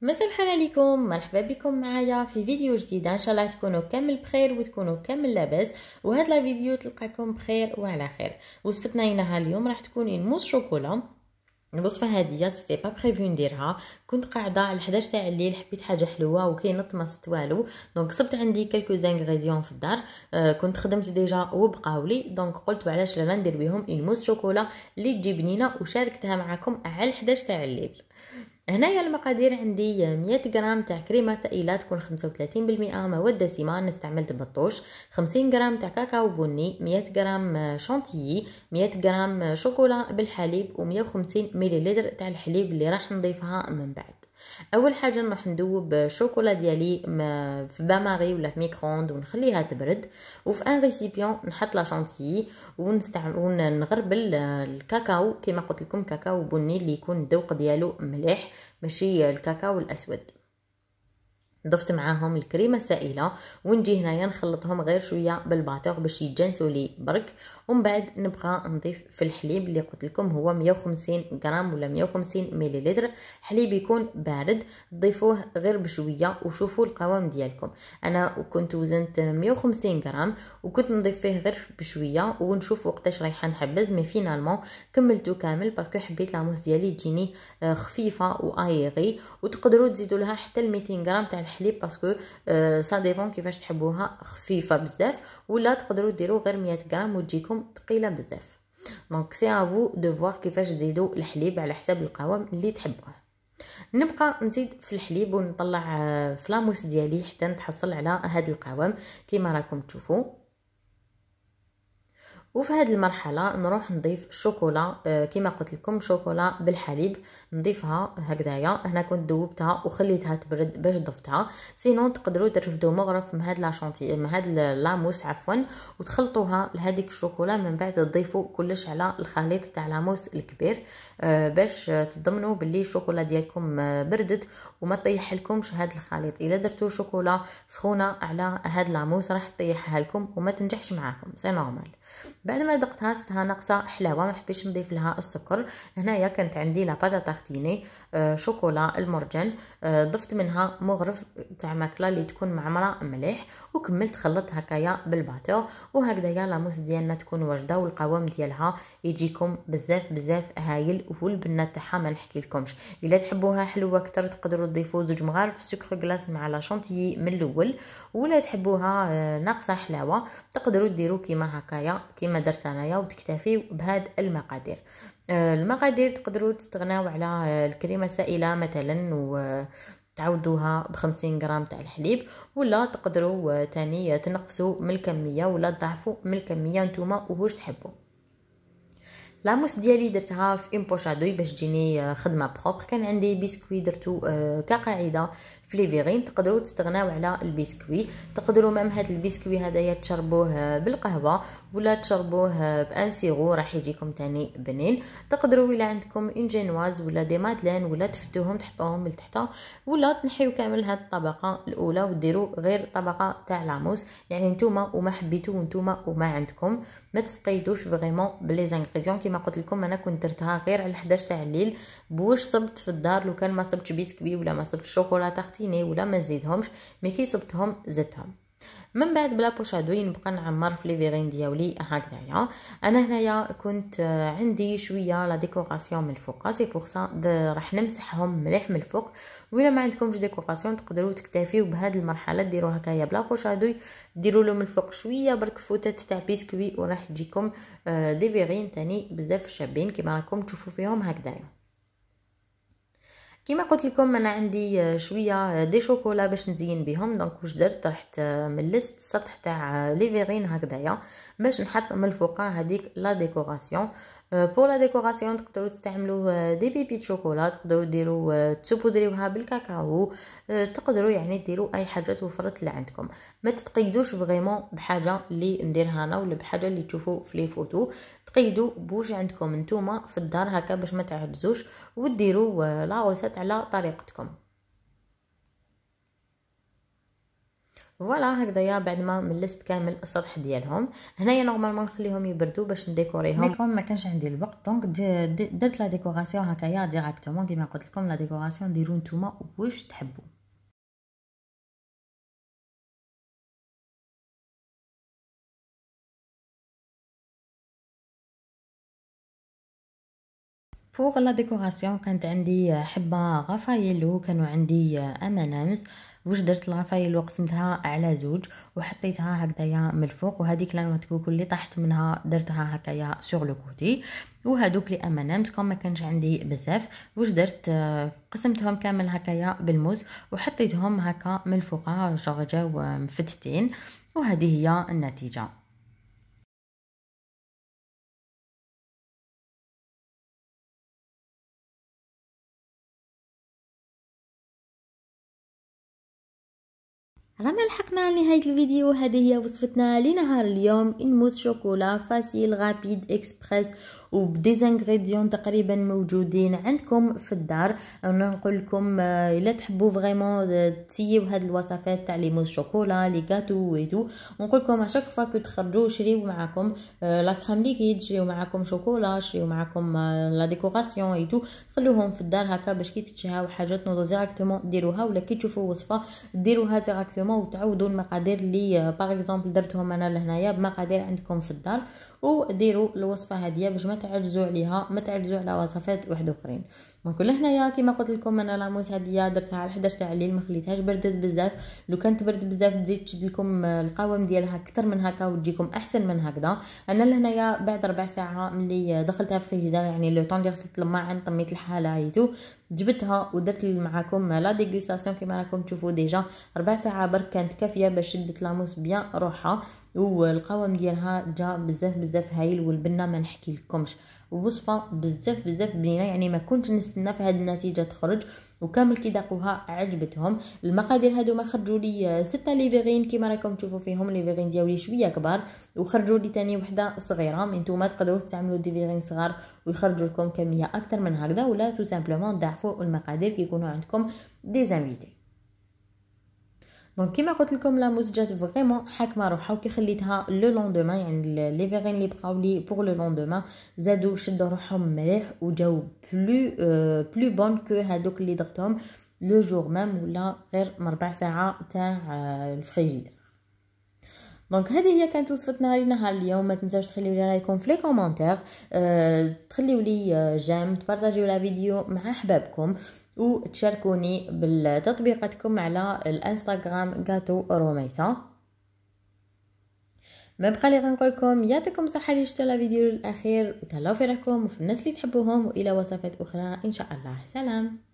مساء الخير عليكم، مرحبا بكم معايا في فيديو جديد. ان شاء الله تكونوا كامل بخير وتكونوا كامل لاباس، وهاد لا فيديو تلقاكم بخير وعلى خير. وصفتنا لنا اليوم راح تكون موس شوكولا. الوصفه هذه سيتي با بريفو نديرها، كنت قاعده على 11 تاع الليل، حبيت حاجه حلوه وكاينط ما صدت والو، دونك صبت عندي كلكو زانغريديون في الدار. كنت خدمت ديجا وبقاولي، دونك قلت علاش لا ندير بهم الموس شوكولا اللي تجي بنينه، وشاركتها معكم على 11 تاع الليل. هنايا المقادير عندي 100 غرام تاع كريمه ثقيله تكون 35% مواد دسمه، انا استعملت بطوش، 50 غرام تاع كاكاو بني، 100 غرام شانتيي، 100 غرام شوكولا بالحليب، و150 ملل تاع الحليب اللي راح نضيفها من بعد. اول حاجه نروح ندوب الشوكولا ديالي في باماري ولا في ميكرووند ونخليها تبرد، وفي ان ريسيبيون نحط لا شانتيي ونغربل الكاكاو كما قلت لكم، كاكاو بني اللي يكون الذوق ديالو مليح، ماشي الكاكاو الاسود. ضفت معاهم الكريمه السائله، ونجي هنايا نخلطهم غير شويه بالباتور باش يتجانسوا لي برك، ومن بعد نبقى نضيف في الحليب اللي قلت لكم هو 150 غرام ولا 150 ملل. حليب يكون بارد، ضيفوه غير بشويه وشوفوا القوام ديالكم. انا كنت وزنت 150 غرام وكنت نضيف فيه غير بشويه ونشوف وقتاش رايحه نحبز، مي فينالمون كملته كامل باسكو حبيت لاموس ديالي تجيني خفيفه وايغي. وتقدروا تزيدوا لها حتى 200 غرام تاع الحليب باسكو سا ديبون كيفاش تحبوها، خفيفه بزاف ولا تقدروا ديروا غير 100 غرام وتجيكم ثقيله بزاف. دونك سي ا فو دو فوار كيفاش تزيدوا الحليب على حساب القوام اللي تحبوه. نبقى نزيد في الحليب ونطلع في لاموس ديالي حتى نتحصل على هذا القوام كيما راكم تشوفوا. وفي هذه المرحله نروح نضيف الشوكولا، كما قلت لكم شوكولا بالحليب نضيفها هكذايا. هنا كنت ذوبتها وخليتها تبرد باش ضفتها، سينون تقدروا ترفدوا مغرف من هاد لاشونتي من هاد لاموس عفوا وتخلطوها لهذيك الشوكولا، من بعد تضيفوا كلش على الخليط تاع لاموس الكبير باش تضمنوا باللي الشوكولا ديالكم بردت وما طيح لكمش هاد الخليط. الا درتوا شوكولا سخونه على هاد لاموس راح تطيحها لكم وما تنجحش معاكم، سي نورمال. بعد ما دقتها ستها ناقصه حلاوه، ما حبيتش نضيف لها السكر. هنايا كانت عندي لا باتا تارتيني شوكولا المرجان، ضفت منها مغرف تاع ماكله اللي تكون معمره مليح، وكملت خلطت هكايا بالباتور. وهكذايا لاموس ديالنا تكون واجده والقوام ديالها يجيكم بزاف بزاف هايل، والبنه تاعها ما نحكي لكمش. الا تحبوها حلوه اكثر تقدروا تضيفوا 2 مغارف سكر غلاس مع لا شانتيي من الاول، ولا تحبوها ناقصه حلاوه تقدروا ديروا كيما هكايا كيما درت انايا وتكتفيو بهاد المقادير. المقادير تقدروا تستغناو على الكريمه السائله مثلا تعودوها ب50 غرام تاع الحليب، ولا تقدروا تاني تنقصوا من الكميه ولا تضاعفوا من الكميه نتوما وواش تحبوا. لاموس ديالي درتها في اون بوشادوي باش تجيني خدمه بروبر. كان عندي بسكوي درتو كقاعده في ليفيغين، تقدروا تستغناو على البسكوي. تقدروا مام هذا البسكوي هذايا تشربوه بالقهوه ولا تشربوه بان سيرو راح يجيكم تاني بنين. تقدروا الا عندكم اون جينواز ولا دي مادلين ولا تفتوهم تحطوهم لتحت، ولا تنحيو كامل هاد الطبقه الاولى وديروا غير طبقه تاع لاموس. يعني نتوما وما حبيتو نتوما وما عندكم، ما تقيدوش فريمون بلي زانغريديون. كما قلت لكم انا كنت درتها غير على 11 تاع الليل بوش صبت في الدار، لو كان ما صبتش بسكوي ولا ما صبتش شوكولا تارتيني ولا ما نزيدهمش، مي كي صبتهم زدتهم. من بعد بلا بوشادوي نبقى نعمر في لي فيغين ديالي هكذايا. انا هنايا كنت عندي شويه لا ديكوراسيون من الفوق، سي بور سا راح نمسحهم مليح من الفوق. ولا ما عندكمش ديكوراسيون تقدروا تكتفيو بهذه المرحله ديروا هكايا بلا بوشادوي، ديروا له من الفوق شويه برك فوتات تاع بسكوي وراح تجيكم دي فيغين تاني بزاف شابين كما راكم تشوفوا فيهم هكذايا. كما قلت لكم انا عندي شويه دي شوكولا باش نزين بهم، دونك واش درت رحت ملست السطح تاع لي فيغين هكذايا باش نحط من الفوق هذيك لا ديكوراسيون. بور لا ديكوراسيون تقدروا تستعملوا دي بيبي شوكولا، تقدروا ديروا تسوبودريوها بالكاكاو، تقدروا يعني ديروا اي حاجه توفرت اللي عندكم. ما تتقيدوش فريمون بحاجه اللي نديرها انا ولا بحاجه اللي تشوفوا في لي فوتو، تقيدوا بوش عندكم نتوما في الدار هكا باش ما تعجزوش، وديروا لا روسيت على طريقتكم. فوالا هكذايا بعد ما ملست كامل السطح ديالهم. هنايا نورمالمون نخليهم يبردوا باش نديكوريهم، مي كون ما كانش عندي الوقت دونك درت لا ديكوراسيون هكايا ديراكتومون كيما قلت لكم. لا ديكوراسيون ديروا نتوما واش تحبوا. فوق لا ديكوراسيون كانت عندي حبه غافايلو، كانوا عندي امانامز. واش درت الغفايل وقسمتها على زوج وحطيتها هكذايا من الفوق، وهذيك لا نوتكوكو اللي طاحت منها درتها هكايا سور لو كوتي. وهذوك لي امانامز كون ما كانش عندي بزاف واش درت قسمتهم كامل هكايا بالموز وحطيتهم هكا من الفوق شغل جاو مفتتين، وهذه هي النتيجه. رانا لحقنا لنهاية الفيديو. هذه هي وصفتنا لنهار اليوم، الموس شوكولا فاسيل غابيد اكسبريس وبديزانغريديون تقريبا موجودين عندكم في الدار. انا نقول لكم الا تحبوا فريمون تسيو هاد الوصفات تاع لي موس شوكولا لي غاتو ويتو، ونقول لكم اشاك فوا كو تخرجوا شريو معاكم لا كريم ليكيد، شريو معاكم شوكولا، شريو معاكم لا ديكوراسيون ايتو، خلوهم في الدار هكا باش كي تشهاو حاجه تنوضوا ديراكتومون ديروها، ولا كي تشوفوا وصفه ديروها ديراكتومون وتعودوا المقادير اللي باغ اكزومبل درتهم انا لهنايا بمقادير عندكم في الدار، وديروا الوصفه هذه باش ما تعجزوا عليها، ما تعجزوا على وصفات واحد اخرين. دونك لهنايا كيما قلت لكم انا لاموس هذه درتها على 11 تاع الليل، ما خليتهاش بردت بزاف. لو كانت برد بزاف تزيد تشد لكم القوام ديالها اكثر من هكا وتجيكم احسن من هكذا. انا لهنايا بعد ربع ساعه ملي دخلتها في الفريجيدير، يعني لو طون اللي غسلت الماعن طميت الحاله هايتو جبتها ودرت معاكم لا ديغوستاسيون كيما راكم تشوفوا ديجا. ربع ساعه برك كانت كافيه باش شدت لاموس بيان روحها، والقوام ديالها جا بزاف بزاف هايل، والبنه ما نحكي لكمش وصفه بزاف بزاف بنينه، يعني ما كنتش نستنى في هذه النتيجه تخرج. وكامل كي ذاقوها عجبتهم. المقادير هادو ما خرجوا لي 6 ليفرين كيما راكم تشوفوا فيهم، ليفرين ديالي شويه كبار، وخرجوا لي تاني وحده صغيره. نتوما تقدروا تستعملوا ديفيرين صغار ويخرجوا لكم كميه اكثر من هكذا، ولا تو سامبلومون ضعفوا المقادير كي يكونوا عندكم دي زانفيتي. دونك كيما قلت لكم لا موس جات فريمون حاكمه روحها، وكي خليتها لو لوندومان يعني لي فيغين اللي بقاو لي بور لو لوندومان زادوا شدوا روحهم مليح وجاو بلو بون كو هادوك اللي درتهم لو جور ميم ولا غير من 4 ساعه تاع الفريجيدير. دونك هذه هي كانت وصفتنا لنهار اليوم. ما تنساوش تخليو لي رايكم في لي كومونتير، تخليو لي جيم، تبارطاجيو لا فيديو مع احبابكم، وتشاركوني بتطبيقاتكم على الانستغرام غاتو روميسا. ما بقى لي غنقول لكم يعطيكم صحه اللي شفتوا لا فيديو الاخير، وتهلاو في روحكم وفي الناس اللي تحبوهم، والى وصفات اخرى ان شاء الله. سلام.